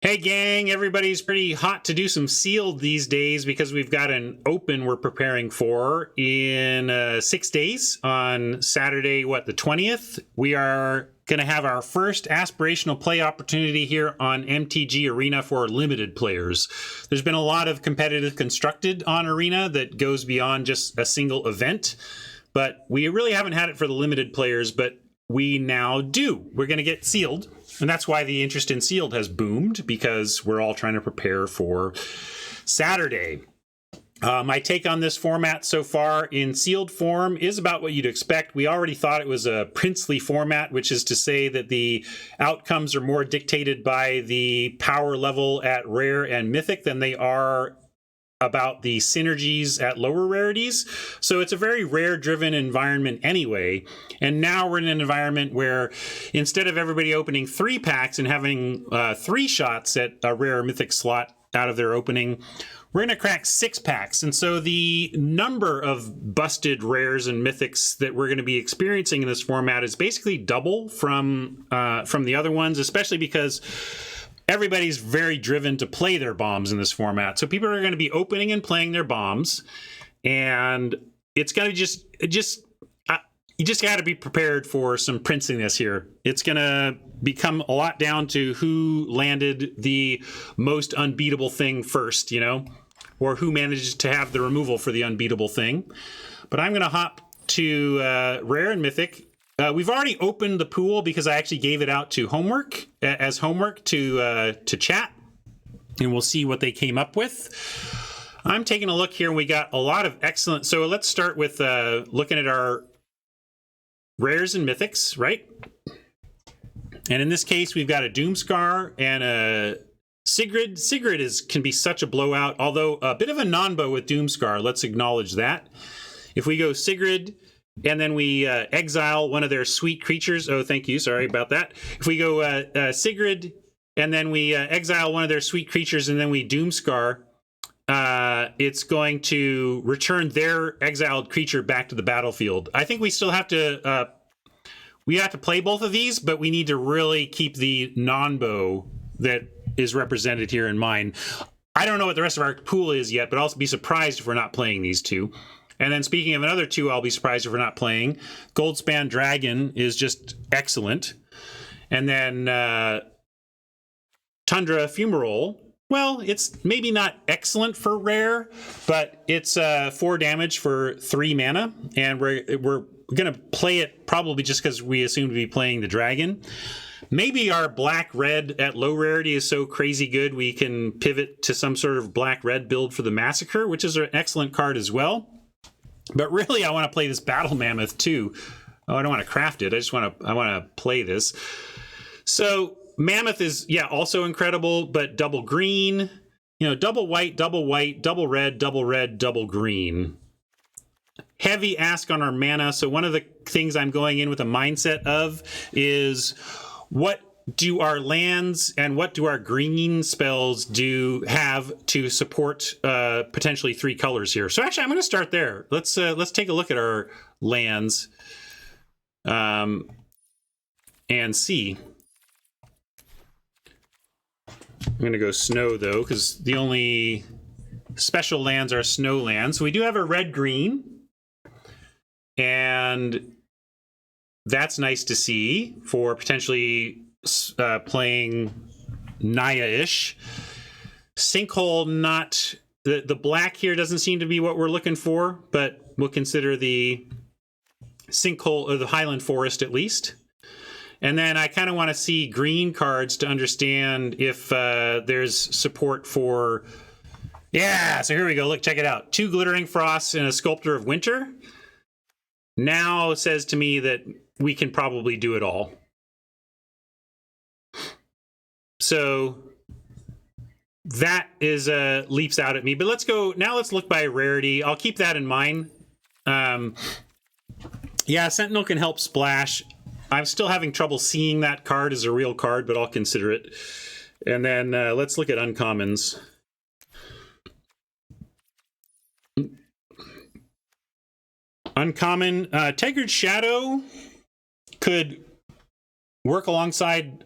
Hey gang, everybody's pretty hot to do some sealed these days because we've got an open we're preparing for in 6 days on Saturday, the 20th. We are going to have our first aspirational play opportunity here on MTGArena for limited players. There's been a lot of competitive constructed on Arena that goes beyond just a single event, but we really haven't had it for the limited players, but we now do. We're going to get sealed. And that's why the interest in sealed has boomed, because we're all trying to prepare for Saturday. My take on this format so far in sealed form is about what you'd expect. We already thought it was a princely format, which is to say that the outcomes are more dictated by the power level at rare and mythic than they are about the synergies at lower rarities. So it's a very rare-driven environment anyway. And now we're in an environment where instead of everybody opening 3 packs and having 3 shots at a rare mythic slot out of their opening, we're going to crack 6 packs. And so the number of busted rares and mythics that we're going to be experiencing in this format is basically double from the other ones, especially because everybody's very driven to play their bombs in this format. So people are going to be opening and playing their bombs, and it's going to you just got to be prepared for some princiness here. It's going to become a lot down to who landed the most unbeatable thing first, or who managed to have the removal for the unbeatable thing. But I'm going to hop to rare and mythic. We've already opened the pool because I actually gave it out to homework to chat, and we'll see what they came up with. I'm taking a look here, and we got a lot of excellent. So let's start with looking at our rares and mythics, right? And in this case, we've got a Doomscar and a Sigrid. Sigrid can be such a blowout, although a bit of a non-bow with Doomscar. Let's acknowledge that. If we go Sigrid, and then we exile one of their sweet creatures. Oh, thank you. Sorry about that. If we go Sigrid, and then we exile one of their sweet creatures, and then we Doomscar, it's going to return their exiled creature back to the battlefield. I think we still have to play both of these, but we need to really keep the non-bow that is represented here in mind. I don't know what the rest of our pool is yet, but I'll be surprised if we're not playing these two. And then speaking of another two, I'll be surprised if we're not playing. Goldspan Dragon is just excellent. And then Tundra Fumarole. Well, it's maybe not excellent for rare, but it's 4 damage for 3 mana. And we're going to play it probably just because we assume to be playing the dragon. Maybe our black-red at low rarity is so crazy good we can pivot to some sort of black-red build for the Massacre, which is an excellent card as well. But really, I want to play this Battle Mammoth too. Oh, I don't want to craft it. I want to play this. So Mammoth is, also incredible, but double green, double white, double red, double green. Heavy ask on our mana. So one of the things I'm going in with a mindset of is, what do our lands and what do our green spells have to support potentially 3 colors here? So actually, I'm going to start there. Let's take a look at our lands and see. I'm going to go snow though, because the only special lands are snow lands. So we do have a red-green, and that's nice to see for potentially playing Naya-ish. Sinkhole, not the black here doesn't seem to be what we're looking for, but we'll consider the Sinkhole or the Highland Forest at least. And then I kind of want to see green cards to understand if there's support for. Yeah, so here we go. Look, check it out. 2 Glittering Frosts and a Sculptor of Winter. Now it says to me that we can probably do it all. So that is leaps out at me. But let's look by rarity. I'll keep that in mind. Sentinel can help splash. I'm still having trouble seeing that card as a real card, but I'll consider it. And then let's look at uncommons. Uncommon, Tethered Shadow could work alongside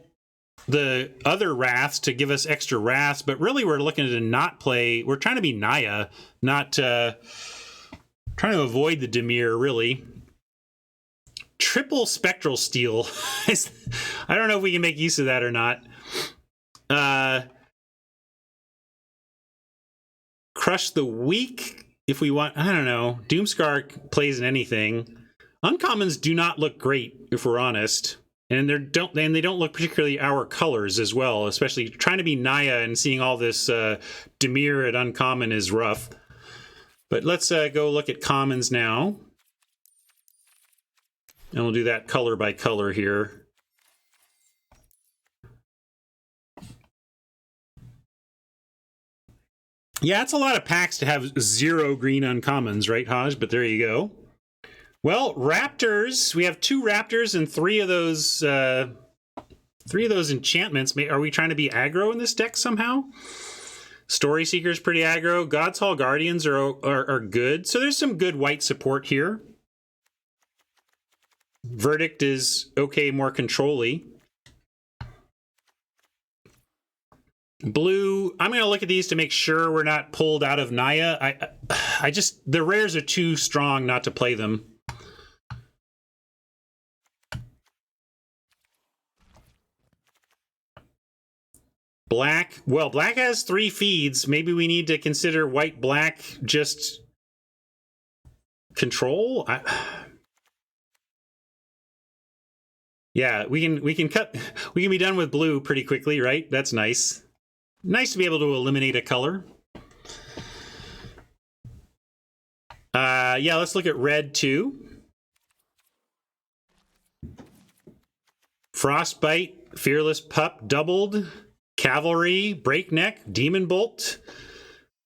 the other wraths to give us extra wraths, but really we're looking to not play. We're trying to be Naya, not trying to avoid the Dimir, really. Triple Spectral Steel. I don't know if we can make use of that or not. Crush the Weak, if we want. I don't know. Doomscar plays in anything. Uncommons do not look great, if we're honest. And they don't look particularly our colors as well, especially trying to be Naya and seeing all this Dimir at uncommon is rough. But let's go look at commons now. And we'll do that color by color here. Yeah, it's a lot of packs to have 0 green uncommons, right, Haj? But there you go. Well, Raptors. We have 2 Raptors and 3 of those enchantments. Are we trying to be aggro in this deck somehow? Story Seeker's pretty aggro. God's Hall Guardians are good. So there's some good white support here. Verdict is okay, more control-y. Blue, I'm going to look at these to make sure we're not pulled out of Naya. The rares are too strong not to play them. Black, well, black has 3 feeds. Maybe we need to consider white, black, just control. Yeah, we can be done with blue pretty quickly, right? That's nice. Nice to be able to eliminate a color. Yeah, let's look at red too. Frostbite, Fearless Pup doubled, Cavalry, Breakneck, Demon Bolt,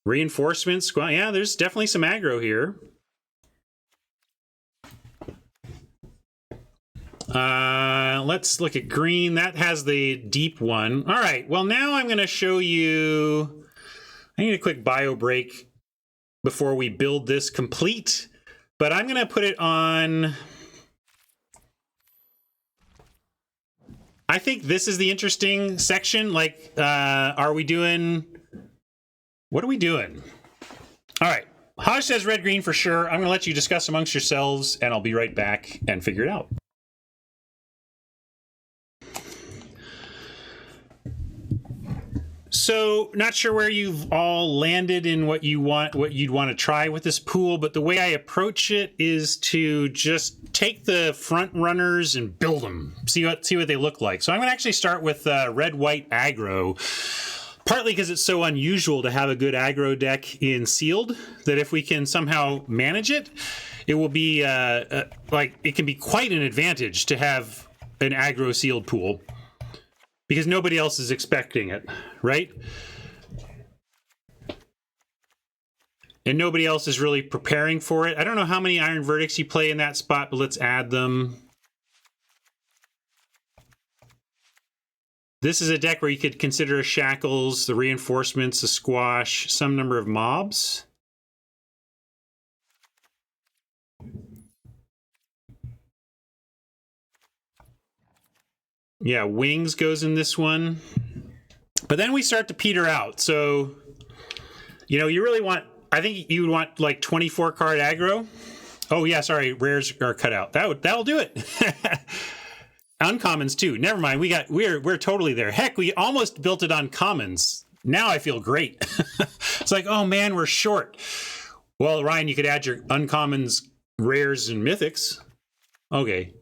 Reinforcement Squad. Yeah, there's definitely some aggro here. Let's look at green. That has the deep one. All right, well, now I'm going to show you... I need a quick bio break before we build this complete, but I'm going to put it on... I think this is the interesting section. Like, are we doing... What are we doing? All right. Haj says red-green for sure. I'm going to let you discuss amongst yourselves, and I'll be right back and figure it out. So, not sure where you've all landed in what you'd want to try with this pool, but the way I approach it is to just take the front runners and build them, see what they look like. So I'm going to actually start with red-white aggro, partly because it's so unusual to have a good aggro deck in sealed that if we can somehow manage it, it will be it can be quite an advantage to have an aggro sealed pool. Because nobody else is expecting it, right? And nobody else is really preparing for it. I don't know how many Iron Verdicts you play in that spot, but let's add them. This is a deck where you could consider a Shackles, the Reinforcements, a Squash, some number of mobs. Yeah, Wings goes in this one. But then we start to peter out. So, you know, you really want... I think you would want like 24 card aggro. Oh yeah, sorry, rares are cut out. That'll do it. Uncommons too. Never mind. We're totally there. Heck, we almost built it on commons. Now I feel great. It's like, oh man, we're short. Well, Ryan, you could add your uncommons, rares, and mythics. Okay.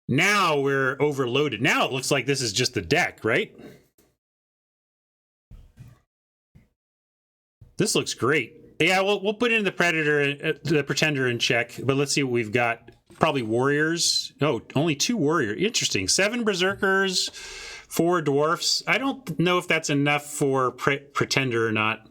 Now we're overloaded. Now it looks like this is just the deck, right? This looks great. Yeah, we'll put in the Pretender in check, but let's see what we've got. Probably Warriors. Oh, only 2 Warriors. Interesting. 7 Berserkers, 4 Dwarfs. I don't know if that's enough for Pretender or not.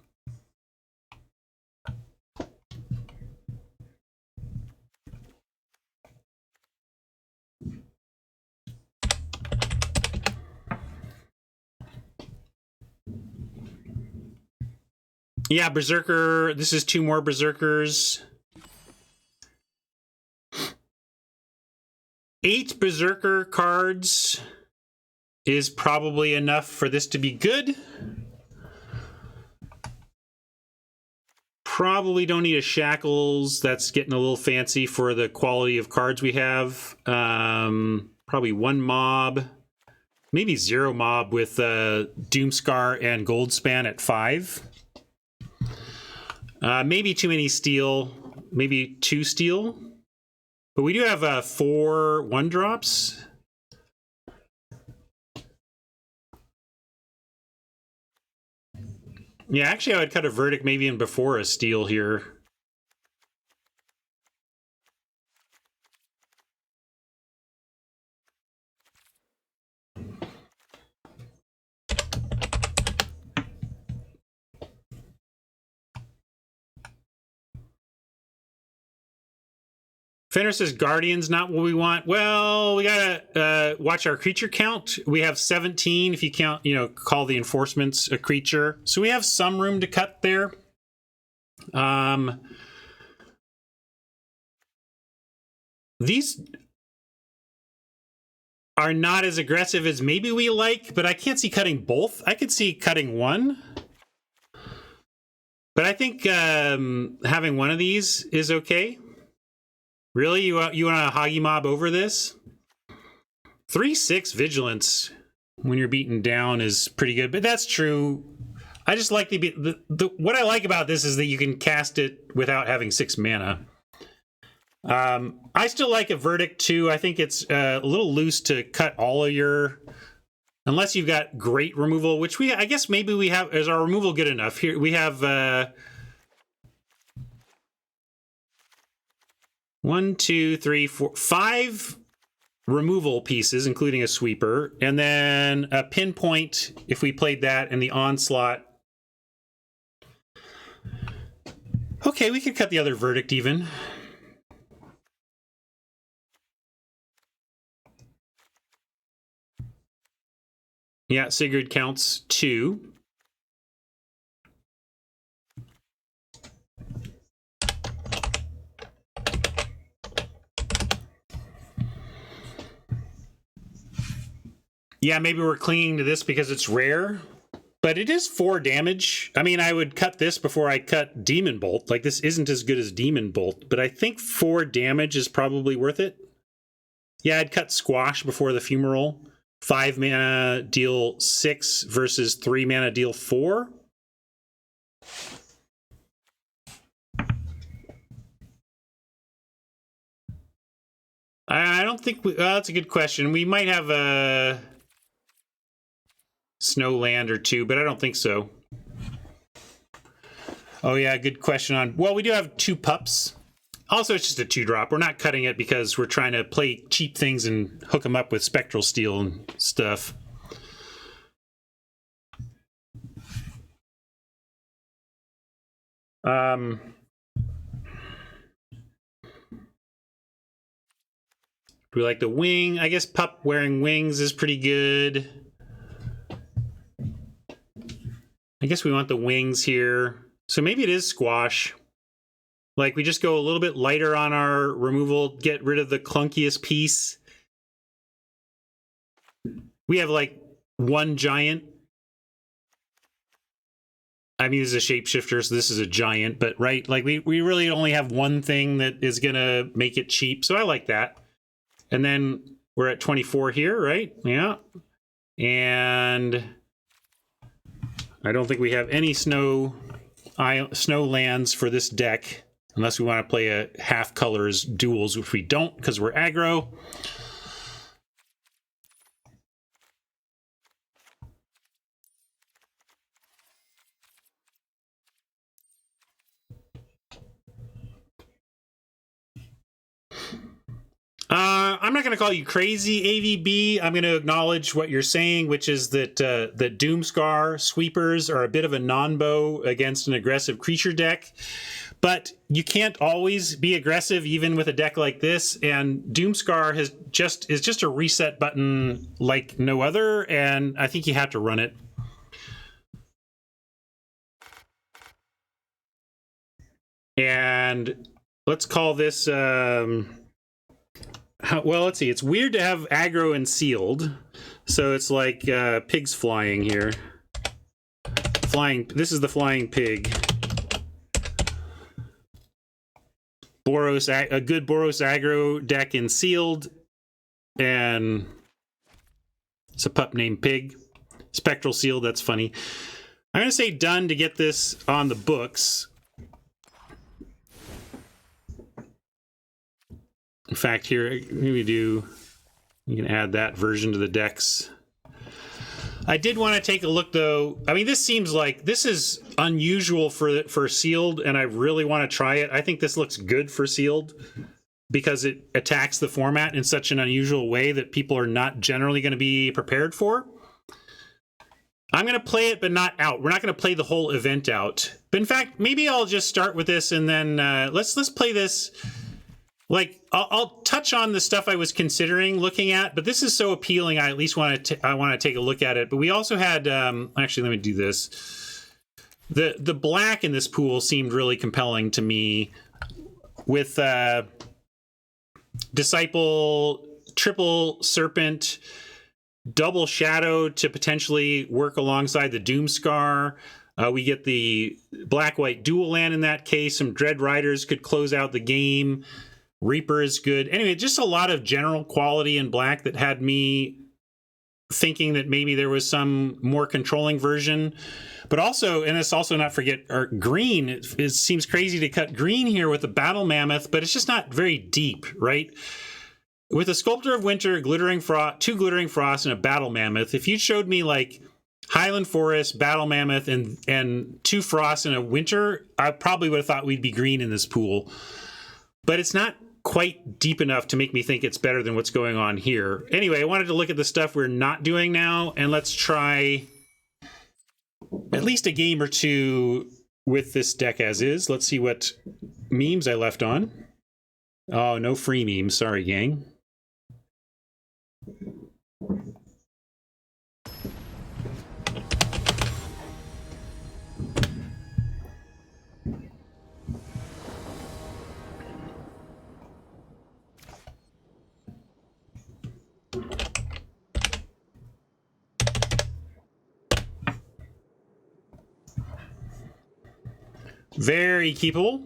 Yeah, Berserker. This is 2 more Berserkers. 8 Berserker cards is probably enough for this to be good. Probably don't need a Shackles. That's getting a little fancy for the quality of cards we have. Probably 1 Mob. Maybe 0 Mob with Doomscar and Goldspan at 5. Maybe too many Steel. Maybe 2 Steel. But we do have 4 1-drops. Yeah, actually, I would cut a Verdict maybe in before a Steel here. Fenner says Guardian's not what we want. Well, we gotta watch our creature count. We have 17 if you count, call the enforcements a creature. So we have some room to cut there. These are not as aggressive as maybe we like, but I can't see cutting both. I could see cutting one. But I think having one of these is okay. Really? You want a Hoggy Mob over this? 3/6 Vigilance when you're beaten down is pretty good, but that's true. I just like what I like about this is that you can cast it without having 6 mana. I still like a Verdict too. I think it's a little loose to cut all of your, unless you've got great removal, which I guess maybe we have. Is our removal good enough? Here we have 1, 2, 3, 4, 5 removal pieces, including a sweeper, and then a pinpoint if we played that, and the onslaught. Okay, we could cut the other Verdict even. Yeah, Sigurd counts 2. Yeah, maybe we're clinging to this because it's rare, but it is 4 damage. I mean, I would cut this before I cut Demon Bolt. Like, this isn't as good as Demon Bolt, but I think 4 damage is probably worth it. Yeah, I'd cut Squash before the Fumarole. 5 mana, deal 6 versus 3 mana, deal 4. I don't think that's a good question. We might have a Snow Land or 2, but I don't think so. Oh yeah, good question on. Well, we do have 2 pups. Also, it's just a 2-drop. We're not cutting it because we're trying to play cheap things and hook them up with Spectral Steel and stuff. Do we like the wing? I guess pup wearing wings is pretty good. I guess we want the wings here. So maybe it is Squash. Like, we just go a little bit lighter on our removal, get rid of the clunkiest piece. We have, like, 1 giant. I mean, this is a shapeshifter, so this is a giant, but, right? Like, we really only have 1 thing that is going to make it cheap, so I like that. And then we're at 24 here, right? Yeah. And I don't think we have any snow lands for this deck, unless we want to play a half colors duels, which we don't because we're aggro. I'm not going to call you crazy, AVB. I'm going to acknowledge what you're saying, which is that the Doomscar sweepers are a bit of a non-bow against an aggressive creature deck. But you can't always be aggressive, even with a deck like this. And Doomscar is just a reset button like no other, and I think you have to run it. And let's call this... well, let's see. It's weird to have aggro and sealed. So it's like pigs flying here. This is the flying pig. Boros, a good Boros aggro deck in sealed. And it's a pup named Pig. Spectral sealed, that's funny. I'm going to say done to get this on the books. In fact, here, maybe you can add that version to the decks. I did want to take a look, though. I mean, this seems like this is unusual for sealed, and I really want to try it. I think this looks good for sealed because it attacks the format in such an unusual way that people are not generally going to be prepared for. I'm going to play it, but not out. We're not going to play the whole event out. But in fact, maybe I'll just start with this, and then let's play this. Like, I'll touch on the stuff I was considering looking at, but this is so appealing, I at least want to take a look at it. But we also had, actually, let me do this. The black in this pool seemed really compelling to me with Disciple, Triple Serpent, Double Shadow to potentially work alongside the Doomscar. We get the black-white dual land in that case. Some Dread Riders could close out the game. Reaper is good. Anyway, just a lot of general quality in black that had me thinking that maybe there was some more controlling version. But also, and let's also not forget, our green. It seems crazy to cut green here with the Battle Mammoth, but it's just not very deep, right? With a Sculptor of Winter, Glittering Frost, 2 Glittering Frost, and a Battle Mammoth, if you showed me like Highland Forest, Battle Mammoth, and 2 Frost and a Winter, I probably would have thought we'd be green in this pool. But it's not quite deep enough to make me think it's better than what's going on here. Anyway, I wanted to look at the stuff we're not doing now, and let's try at least a game or two with this deck as is. Let's see what memes I left on. Oh, no free memes. Sorry, gang. Very keepable.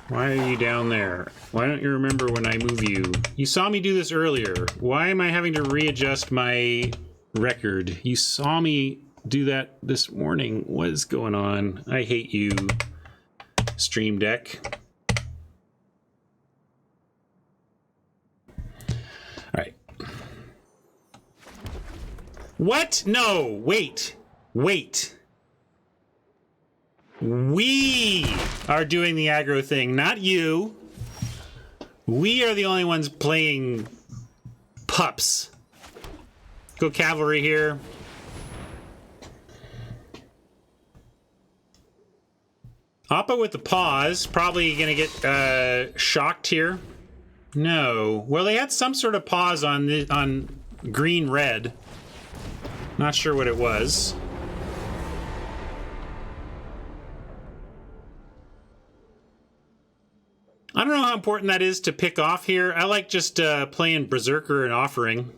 Why are you down there? Why don't you remember when I move you? You saw me do this earlier. Why am I having to readjust my record? You saw me do that this morning. What is going on? I hate you, Stream Deck. All right. What? No, wait. We are doing the aggro thing, not you. We are the only ones playing pups. Go cavalry here. Appa with the pause, probably gonna get shocked here. No. Well, they had some sort of pause on green-red. Not sure what it was. I don't know how important that is to pick off here. I like just playing Berserker and Offering.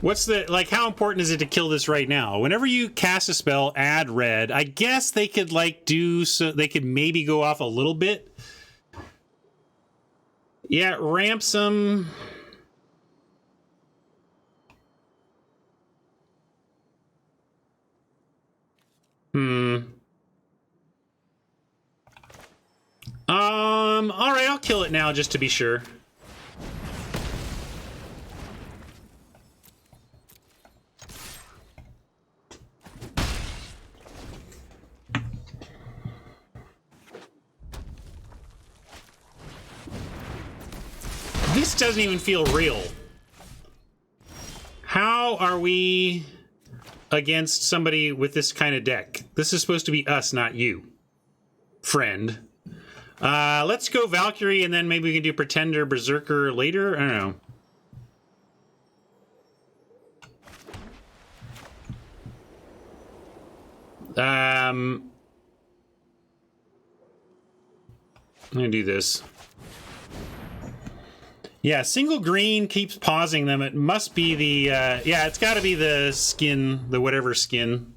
What's the, like, how important is it to kill this right now? Whenever you cast a spell, add red. I guess they could, like, they could maybe go off a little bit. Yeah, ramps them. All right, I'll kill it now just to be sure. This doesn't even feel real. How are we against somebody with this kind of deck? This is supposed to be us, not you, friend. Let's go Valkyrie, and then maybe we can do Pretender, Berserker later. I don't know. I'm gonna do this. Yeah, single green keeps pausing them. It must be the, yeah, it's got to be the skin, the whatever skin.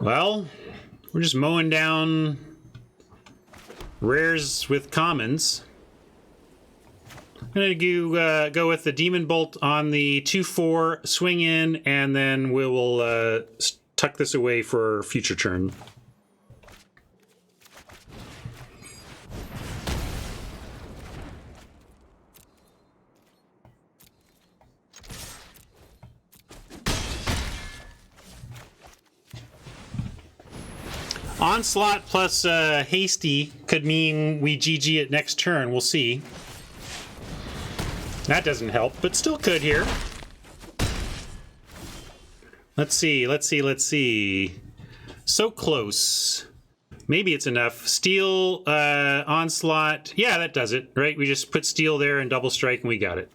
Well, we're just mowing down rares with commons. I'm going to go with the Demon Bolt on the 2/4, swing in, and then we will tuck this away for future turn. Onslaught plus Hasty could mean we GG it next turn. We'll see. That doesn't help, but still could here. Let's see, let's see, let's see. So close. Maybe it's enough. Steel, Onslaught. Yeah, that does it, right? We just put Steel there and double strike and we got it.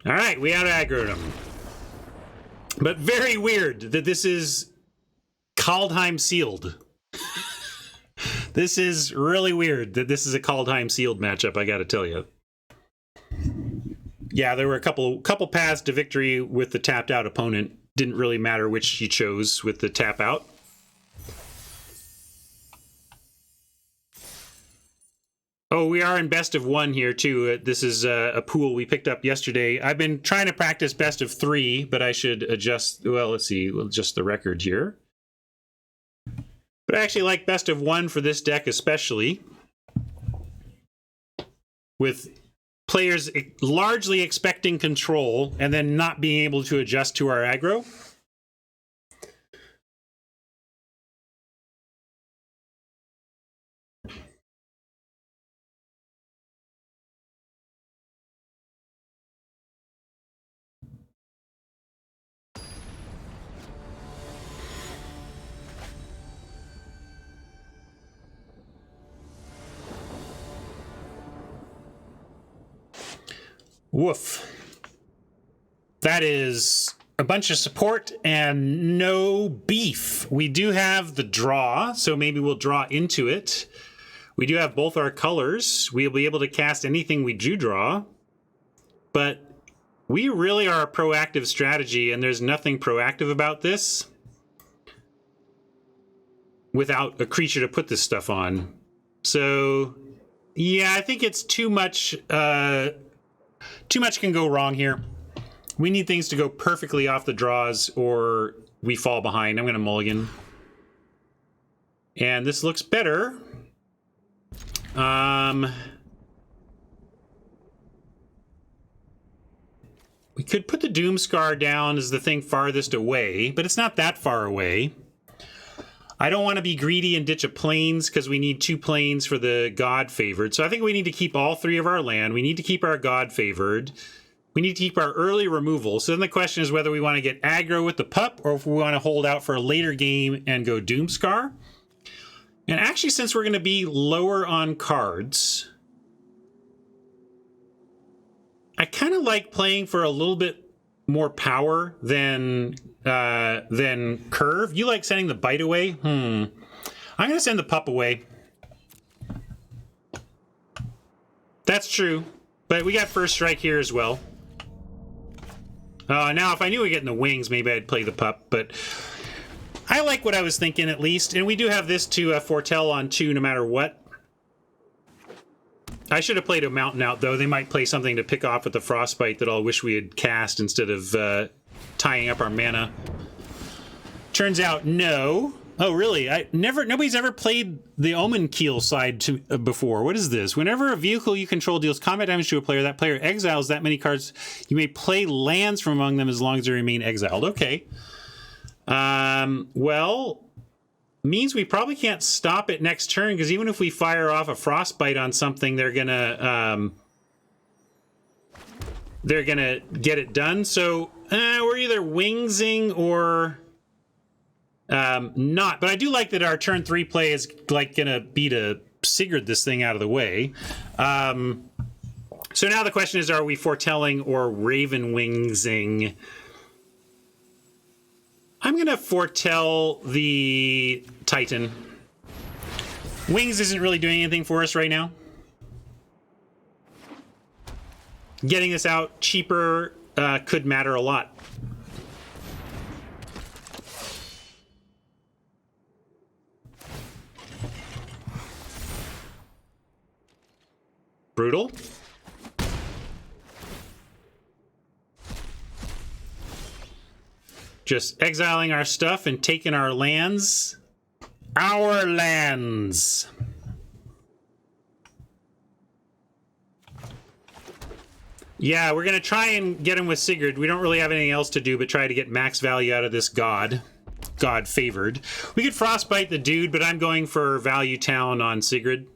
All right, we out-aggroed him. But very weird that this is Kaldheim sealed. This is really weird that this is a Kaldheim sealed matchup, I gotta tell you. Yeah, there were a couple paths to victory with the tapped out opponent. Didn't really matter which he chose with the tap out. Oh, we are in best of 1 here, too. This is a pool we picked up yesterday. I've been trying to practice best of 3, but I should adjust... Well, let's see. We'll adjust the record here. But I actually like best of 1 for this deck especially. With players largely expecting control and then not being able to adjust to our aggro. Woof. That is a bunch of support and no beef. We do have the draw, so maybe we'll draw into it. We do have both our colors. We'll be able to cast anything we do draw. But we really are a proactive strategy, and there's nothing proactive about this without a creature to put this stuff on. So, yeah, I think it's too much... Too much can go wrong here. We need things to go perfectly off the draws or we fall behind. I'm going to mulligan. And this looks better. We could put the Doomscar down as the thing farthest away, but it's not that far away. I don't want to be greedy and ditch a plains because we need 2 plains for the God Favored. So I think we need to keep all 3 of our land. We need to keep our God Favored. We need to keep our early removal. So then the question is whether we want to get aggro with the pup or if we want to hold out for a later game and go Doomscar. And actually, since we're going to be lower on cards, I kind of like playing for a little bit more power than curve. You like sending the bite away? I'm going to send the pup away. That's true. But we got first strike here as well. Now, if I knew we were getting the wings, maybe I'd play the pup. But I like what I was thinking, at least. And we do have this to foretell on 2 no matter what. I should have played a mountain out, though. They might play something to pick off with the frostbite that I'll wish we had cast instead of tying up our mana. Turns out, no. Oh, really? Nobody's ever played the Omen Keel side before. What is this? Whenever a vehicle you control deals combat damage to a player, that player exiles that many cards. You may play lands from among them as long as they remain exiled. Okay. Well, means we probably can't stop it next turn, because even if we fire off a Frostbite on something, they're gonna get it done. So we're either wingsing or not. But I do like that our turn 3 play is like gonna be to Sigurd this thing out of the way. So now the question is, are we foretelling or Raven wingsing? I'm gonna foretell the Titan. Wings isn't really doing anything for us right now. Getting this out cheaper could matter a lot. Brutal. Just exiling our stuff and taking our lands. Our lands. Yeah, we're going to try and get him with Sigurd. We don't really have anything else to do but try to get max value out of this god. God favored. We could Frostbite the dude, but I'm going for Value Town on Sigurd.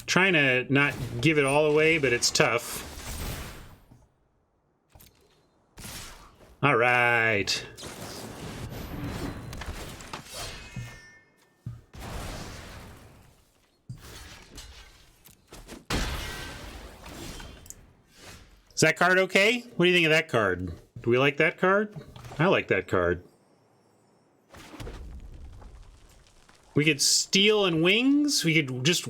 Trying to not give it all away, but it's tough. All right. Is that card okay? What do you think of that card? Do we like that card? I like that card. We could steal and wings. We could just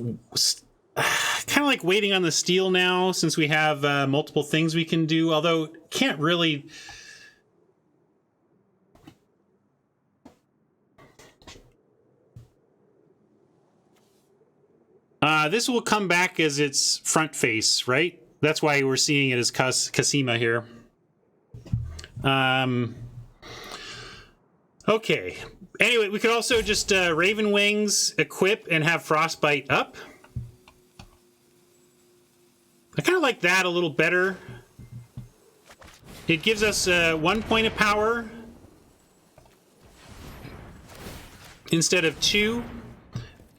kind of like waiting on the steal now, since we have multiple things we can do, although can't really. This will come back as its front face, right? That's why we're seeing it as Kasima here. Okay. Anyway, we could also just Raven Wings, equip, and have Frostbite up. I kind of like that a little better. It gives us 1 point of power instead of 2,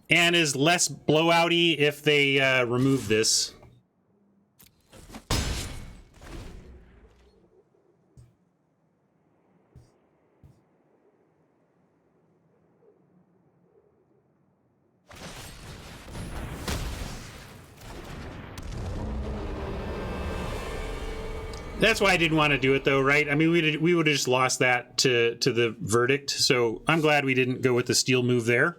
and is less blowouty if they remove this. That's why I didn't want to do it, though, right? I mean, we would have just lost that to the verdict. So I'm glad we didn't go with the steal move there.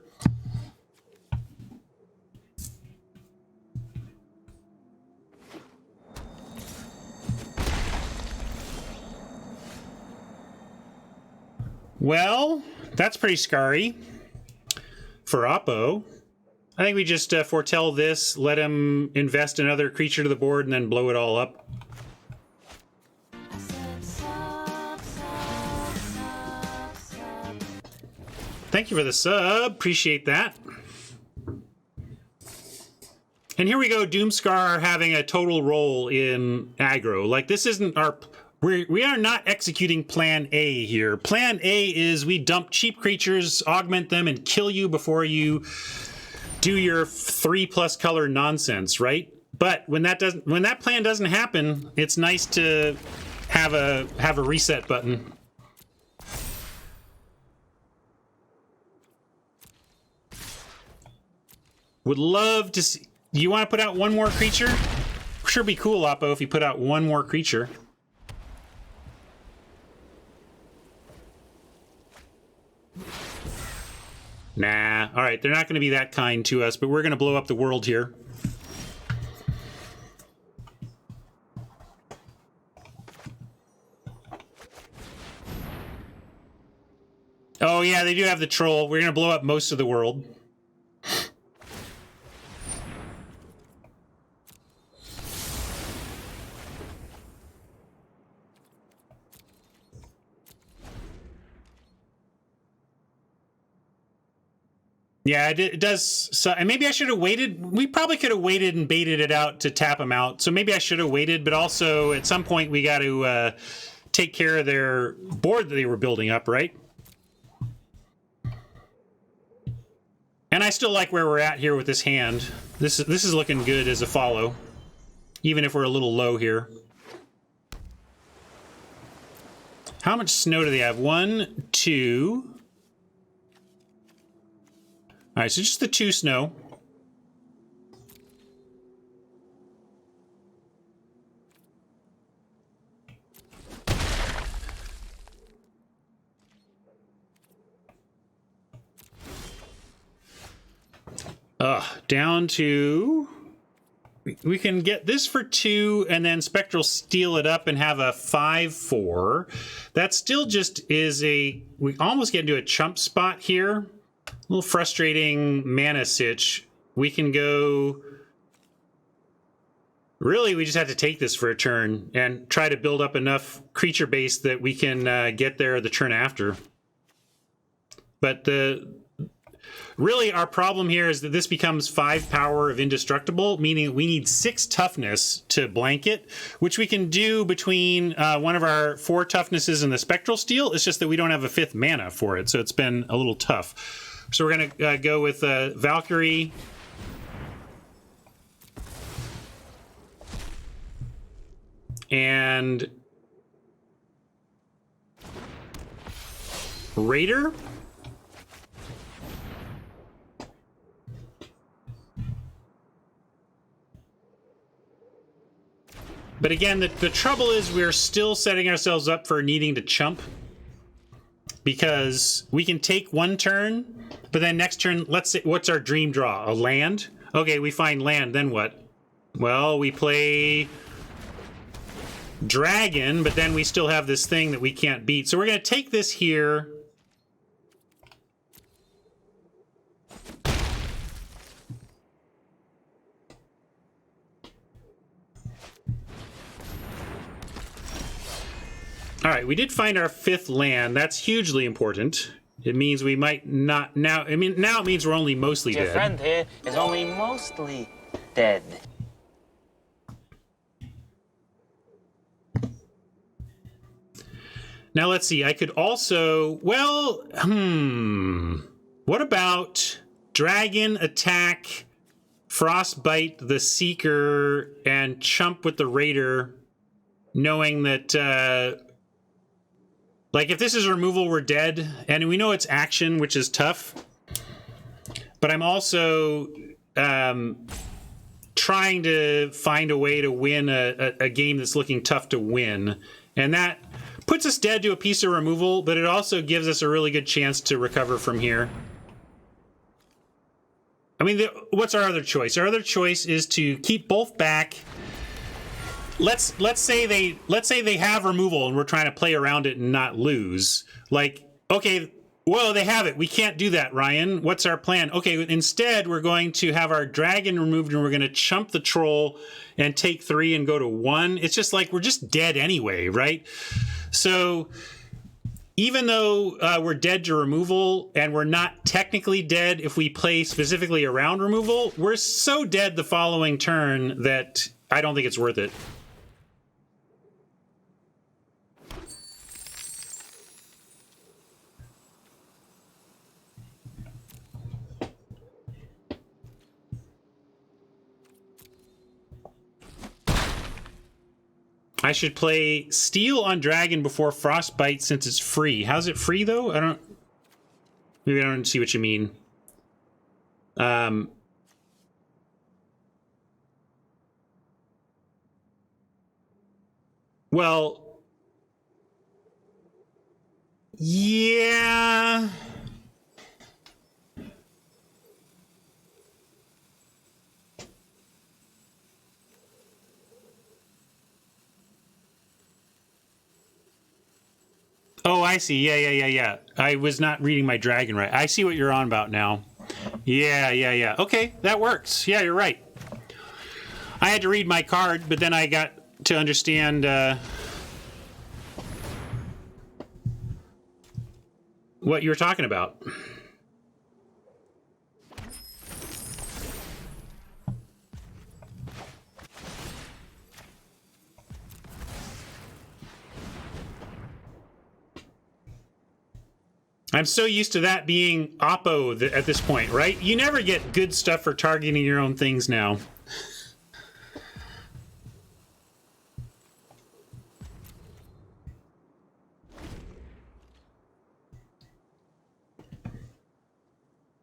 Well, that's pretty scary for Oppo. I think we just foretell this, let him invest another creature to the board, and then blow it all up. Thank you for the sub. Appreciate that. And here we go, Doomscar having a total role in aggro. Like, this isn't our... We are not executing Plan A here. Plan A is we dump cheap creatures, augment them, and kill you before you do your 3+ color nonsense, right? But when that plan doesn't happen, it's nice to have a reset button. Would love to see... Do you want to put out one more creature? Sure be cool, Oppo, if you put out one more creature. Nah. All right, they're not going to be that kind to us, but we're going to blow up the world here. Oh yeah, they do have the troll. We're gonna blow up most of the world. Yeah, it does. So, and maybe I should have waited. We probably could have waited and baited it out to tap them out. So maybe I should have waited. But also, at some point, we got to take care of their board that they were building up, right? And I still like where we're at here with this hand. This is looking good as a follow, even if we're a little low here. How much snow do they have? 1, 2. All right, so just the 2 snow. Down to... We can get this for 2 and then Spectral steal it up and have a 5/4. That still just is a... We almost get into a chump spot here. A little frustrating mana sitch. We can go... Really, we just have to take this for a turn and try to build up enough creature base that we can get there the turn after. But really, our problem here is that this becomes 5 power of indestructible, meaning we need 6 toughness to blanket, which we can do between one of our 4 toughnesses and the Spectral Steel. It's just that we don't have a 5th mana for it, so it's been a little tough. So we're going to go with Valkyrie. And Raider. But again, the trouble is we're still setting ourselves up for needing to chump. Because we can take 1 turn, but then next turn, let's say, what's our dream draw? A land? Okay, we find land, then what? Well, we play Dragon, but then we still have this thing that we can't beat. So we're going to take this here. All right, we did find our 5th land. That's hugely important. It means we might not now. I mean, now it means we're only mostly dead. Your friend here is only mostly dead. Now let's see. I could also, well, what about Dragon, attack, Frostbite the Seeker, and chump with the Raider, knowing that. Like, if this is removal, we're dead. And we know it's action, which is tough. But I'm also trying to find a way to win a game that's looking tough to win. And that puts us dead to a piece of removal, but it also gives us a really good chance to recover from here. I mean, what's our other choice? Our other choice is to keep both back. Let's say they have removal and we're trying to play around it and not lose. Like, okay, well, they have it. We can't do that, Ryan. What's our plan? Okay, instead we're going to have our dragon removed and we're going to chump the troll and take 3 and go to 1. It's just like we're just dead anyway, right? So even though we're dead to removal and we're not technically dead if we play specifically around removal, we're so dead the following turn that I don't think it's worth it. I should play Steel on Dragon before Frostbite since it's free. How's it free, though? Maybe I don't see what you mean. Well, yeah. Oh, I see. Yeah. I was not reading my dragon right. I see what you're on about now. Yeah. Okay, that works. Yeah, you're right. I had to read my card, but then I got to understand what you were talking about. I'm so used to that being oppo at this point, right? You never get good stuff for targeting your own things now.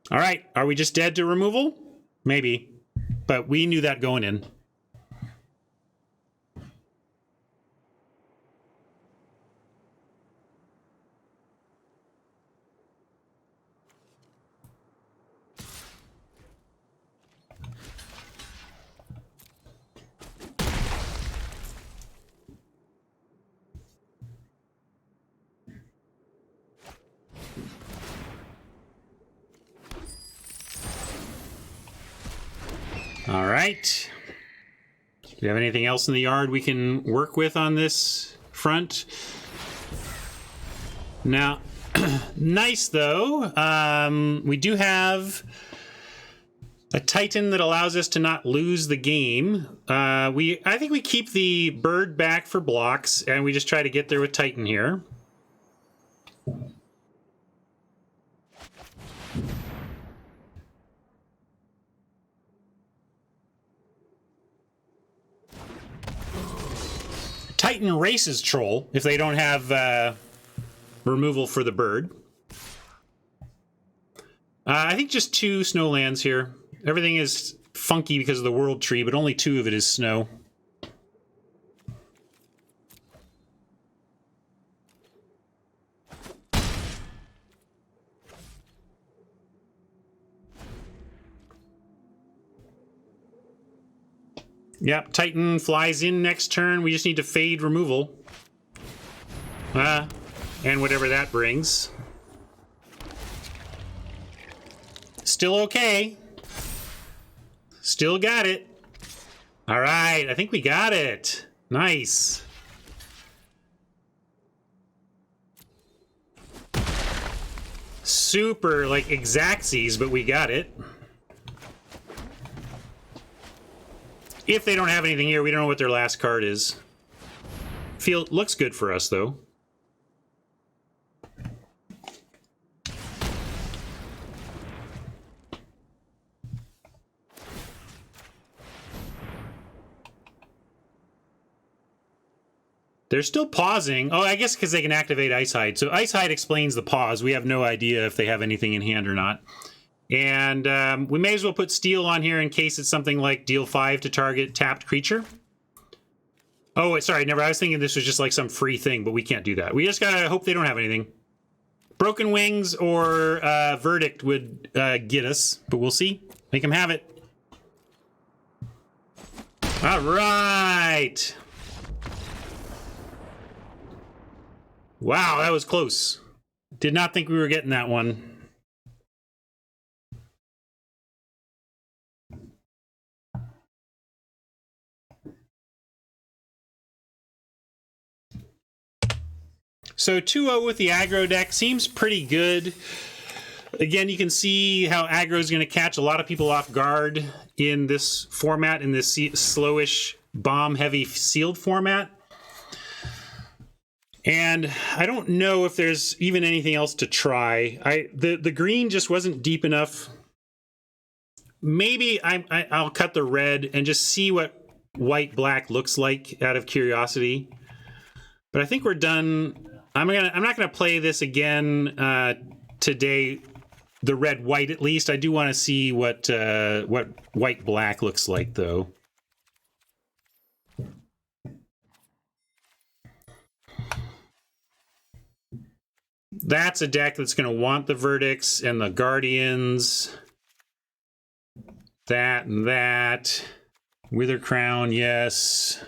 All right, are we just dead to removal? Maybe, but we knew that going in. All right. Do you have anything else in the yard we can work with on this front? Now, nice though. We do have a Titan that allows us to not lose the game. I think we keep the bird back for blocks, and we just try to get there with Titan here. Titan races Troll if they don't have removal for the bird. I think just 2 snow lands here. Everything is funky because of the world tree, but only 2 of it is snow. Yep, Titan flies in next turn. We just need to fade removal. And whatever that brings. Still okay. Still got it. All right, I think we got it. Nice. Super, like, exactsies, but we got it. If they don't have anything here, we don't know what their last card is. Looks good for us, though. They're still pausing. Oh, I guess because they can activate Ice Hide. So Ice Hide explains the pause. We have no idea if they have anything in hand or not. And we may as well put Steel on here in case it's something like deal 5 to target tapped creature. Oh, sorry, never. I was thinking this was just like some free thing, but we can't do that. We just gotta hope they don't have anything. Broken Wings or Verdict would get us, but we'll see. Make them have it. All right. Wow, that was close. Did not think we were getting that one. So 2-0 with the aggro deck seems pretty good. Again, you can see how aggro is going to catch a lot of people off guard in this format, in this slowish, bomb-heavy sealed format. And I don't know if there's even anything else to try. The green just wasn't deep enough. Maybe I'll cut the red and just see what white-black looks like out of curiosity. But I think we're done. I'm not gonna play this again today. The red-white, at least. I do want to see what white-black looks like, though. That's a deck that's going to want the Verdicts and the Guardians. That and that. Wither Crown, yes.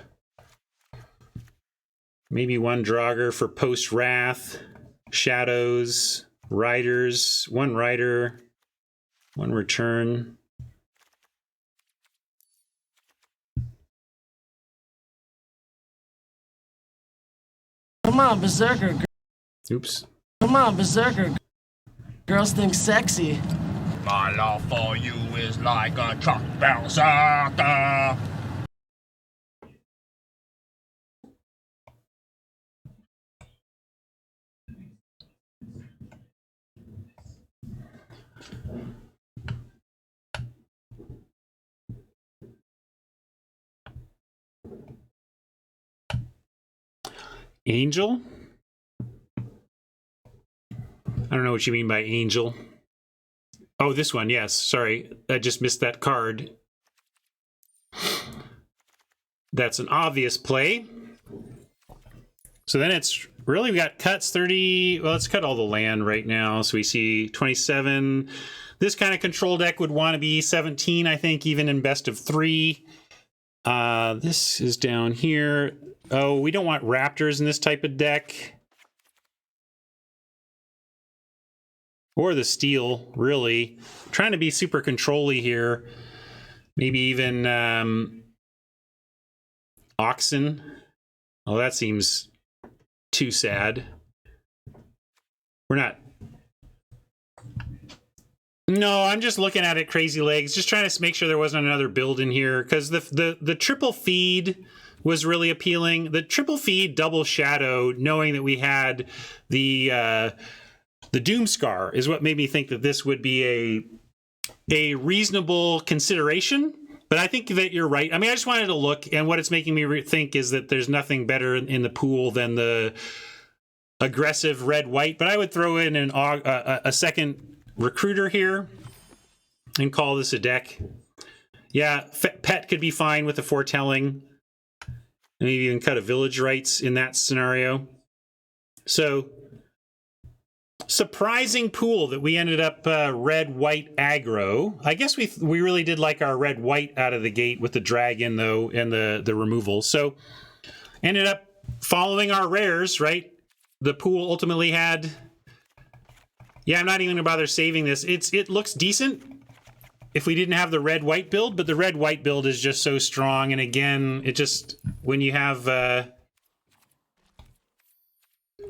Maybe one Draugr for post-Wrath. Shadows, Riders, 1 Rider, 1 Return. Come on, Berserker. Oops. Come on, Berserker. Girls think sexy. My love for you is like a truck berserker. Angel? I don't know what you mean by angel. Oh, this one, yes. Sorry, I just missed that card. That's an obvious play. So then it's really, we got cuts 30. Well, let's cut all the land right now. So we see 27. This kind of control deck would want to be 17, I think, even in best of 3. This is down here. Oh, we don't want raptors in this type of deck. Or the steel, really. I'm trying to be super control-y here. Maybe even oxen. Oh, that seems too sad. We're not. No, I'm just looking at it, Crazy Legs, just trying to make sure there wasn't another build in here, because the triple feed was really appealing. The triple feed double shadow, knowing that we had the Doomscar, is what made me think that this would be a reasonable consideration. But I think that you're right. I mean, I just wanted to look, and what it's making me think is that there's nothing better in the pool than the aggressive red-white. But I would throw in a second recruiter here and call this a deck. Yeah, pet could be fine with the foretelling. Maybe even cut a village rights in that scenario. So, surprising pool that we ended up red-white aggro. I guess we really did like our red-white out of the gate with the dragon, though, and the removal. So, ended up following our rares, right? The pool ultimately had... Yeah, I'm not even going to bother saving this. It looks decent if we didn't have the red-white build, but the red-white build is just so strong. And again, it just, when you have,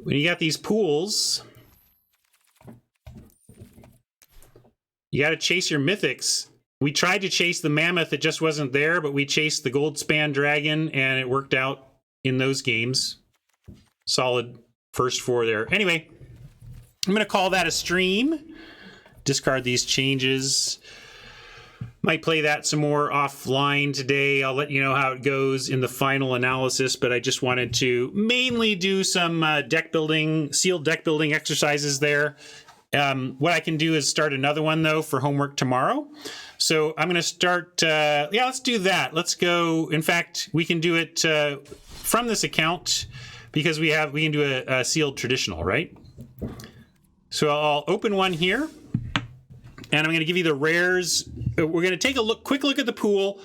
when you got these pools, you got to chase your mythics. We tried to chase the mammoth, it just wasn't there, but we chased the gold span dragon, and it worked out in those games. Solid first 4 there. Anyway, I'm going to call that a stream. Discard these changes. Might play that some more offline today. I'll let you know how it goes in the final analysis, but I just wanted to mainly do some deck building, sealed deck building exercises there. What I can do is start another one, though, for homework tomorrow. So I'm going to start, yeah, let's do that. Let's go. In fact, we can do it from this account because we can do a sealed traditional, right? So I'll open one here, and I'm going to give you the rares. We're going to take a quick look at the pool,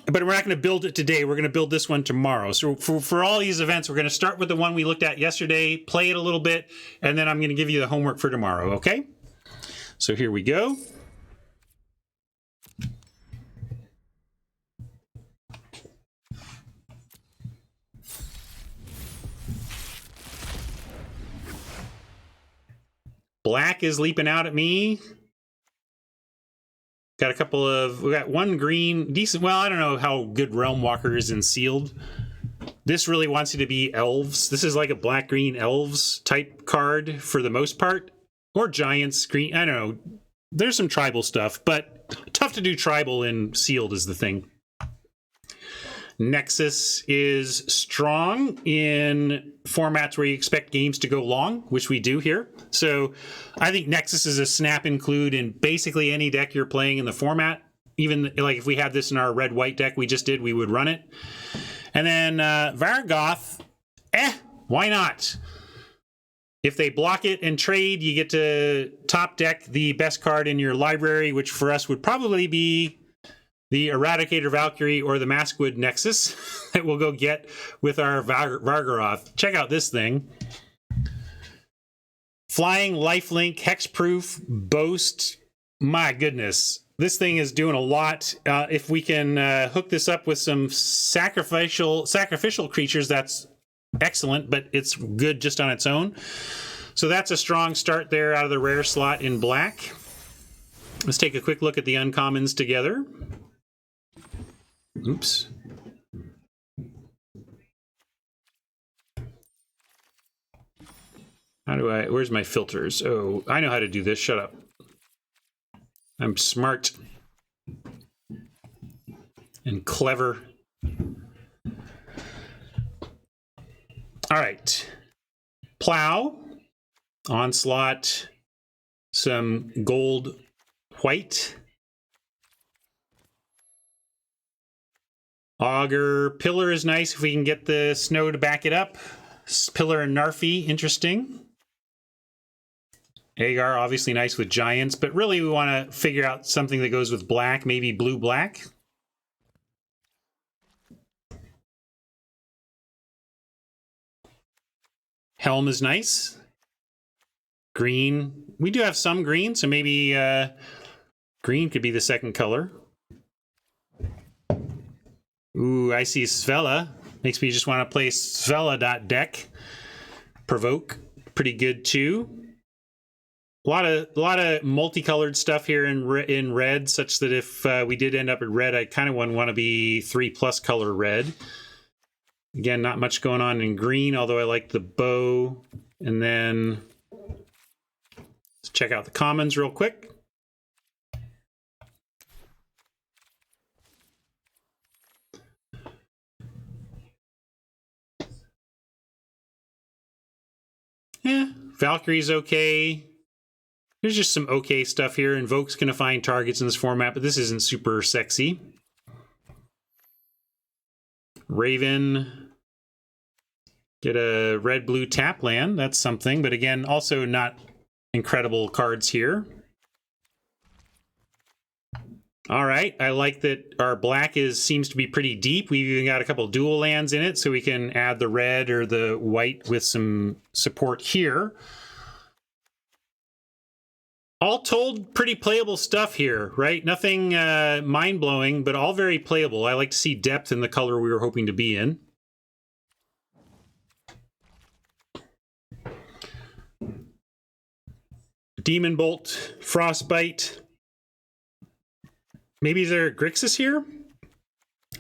but we're not going to build it today. We're going to build this one tomorrow. So for all these events, we're going to start with the one we looked at yesterday, play it a little bit, and then I'm going to give you the homework for tomorrow, okay? So here we go. Black is leaping out at me. Got a couple of, we got one green, decent. Well, I don't know how good Realm Walker is in sealed. This really wants you to be elves. This is like a black-green elves type card for the most part. Or giants, green, I don't know. There's some tribal stuff, but tough to do tribal in sealed is the thing. Nexus is strong in formats where you expect games to go long, which we do here. So I think Nexus is a snap include in basically any deck you're playing in the format. Even like if we had this in our red-white deck we just did, we would run it. And then Vargoth, why not? If they block it and trade, you get to top deck the best card in your library, which for us would probably be the Eradicator Valkyrie or the Maskwood Nexus that we'll go get with our Vargaroth. Check out this thing. Flying, lifelink, hexproof, boast. My goodness. This thing is doing a lot. If we can hook this up with some sacrificial creatures, that's excellent, but it's good just on its own. So that's a strong start there out of the rare slot in black. Let's take a quick look at the uncommons together. Oops. How do I, where's my filters? Oh, I know how to do this. Shut up. I'm smart and clever. All right. Plow, Onslaught, some gold white. Augur, Pillar is nice if we can get the snow to back it up. Pillar and Narfi, interesting. Agar, obviously nice with giants, but really we want to figure out something that goes with black, maybe blue-black. Helm is nice. Green. We do have some green, so maybe green could be the second color. Ooh, I see Svella. Makes me just want to play Svella.deck. Provoke, pretty good too. A lot of multicolored stuff here in red, such that if we did end up at red, I kind of want to be 3+ color red. Again, not much going on in green, although I like the bow. And then let's check out the commons real quick. Yeah, Valkyrie's okay. There's just some okay stuff here. Invoke's going to find targets in this format, but this isn't super sexy. Raven. Get a red-blue tap land. That's something, but again, also not incredible cards here. All right, I like that our black seems to be pretty deep. We've even got a couple dual lands in it, so we can add the red or the white with some support here. All told, pretty playable stuff here, right? Nothing mind-blowing, but all very playable. I like to see depth in the color we were hoping to be in. Demon Bolt, Frostbite. Maybe is there a Grixis here?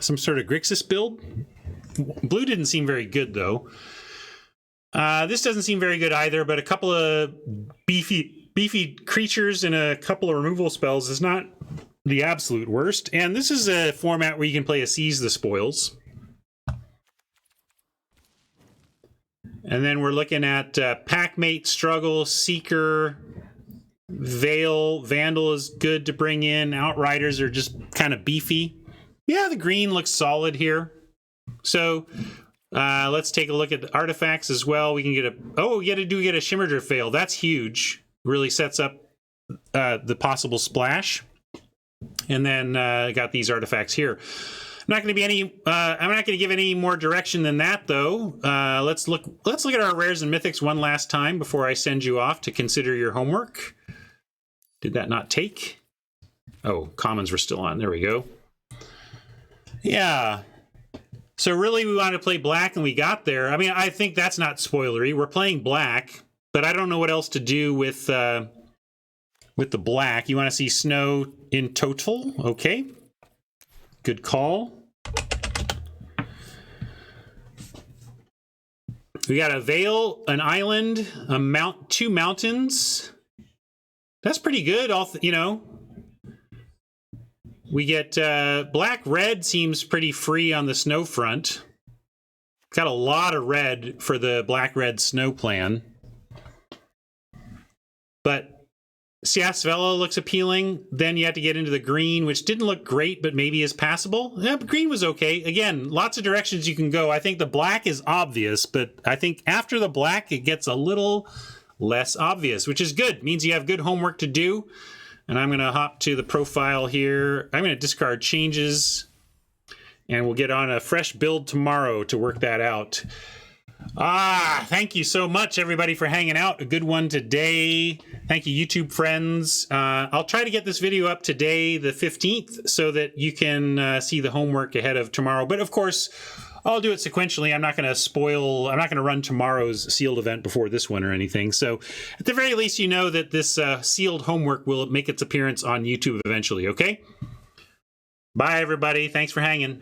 Some sort of Grixis build? Blue didn't seem very good, though. This doesn't seem very good either, but a couple of beefy creatures and a couple of removal spells is not the absolute worst. And this is a format where you can play a Seize the Spoils. And then we're looking at Packmate, Struggle, Seeker, Veil. Vandal is good to bring in. Outriders are just kind of beefy. Yeah, the green looks solid here. So let's take a look at the artifacts as well. We can get get a Shimmerdrift Veil. That's huge. Really sets up the possible splash. And then got these artifacts here. I'm not going to give any more direction than that, though. Let's look at our rares and mythics one last time before I send you off to consider your homework. Did that not take? Oh, commons were still on. There we go. Yeah. So really, we wanted to play black, and we got there. I mean, I think that's not spoilery. We're playing black, but I don't know what else to do with the black. You want to see snow in total? Okay. Good call. We got a Veil, an island, two mountains. That's pretty good. We get black-red seems pretty free on the snow front. Got a lot of red for the black-red snow plan. But Svella looks appealing. Then you have to get into the green, which didn't look great, but maybe is passable. Yeah, but green was okay. Again, lots of directions you can go. I think the black is obvious, but I think after the black, it gets a little less obvious, which is good. It means you have good homework to do. And I'm going to hop to the profile here. I'm going to discard changes, and we'll get on a fresh build tomorrow to work that out. Thank you so much, everybody, for hanging out. A good one today. Thank you, YouTube friends. I'll try to get this video up today, the 15th, so that you can see the homework ahead of tomorrow. But of course, I'll do it sequentially. I'm not going to run tomorrow's sealed event before this one or anything. So at the very least, you know that this sealed homework will make its appearance on YouTube eventually, okay? Bye, everybody. Thanks for hanging.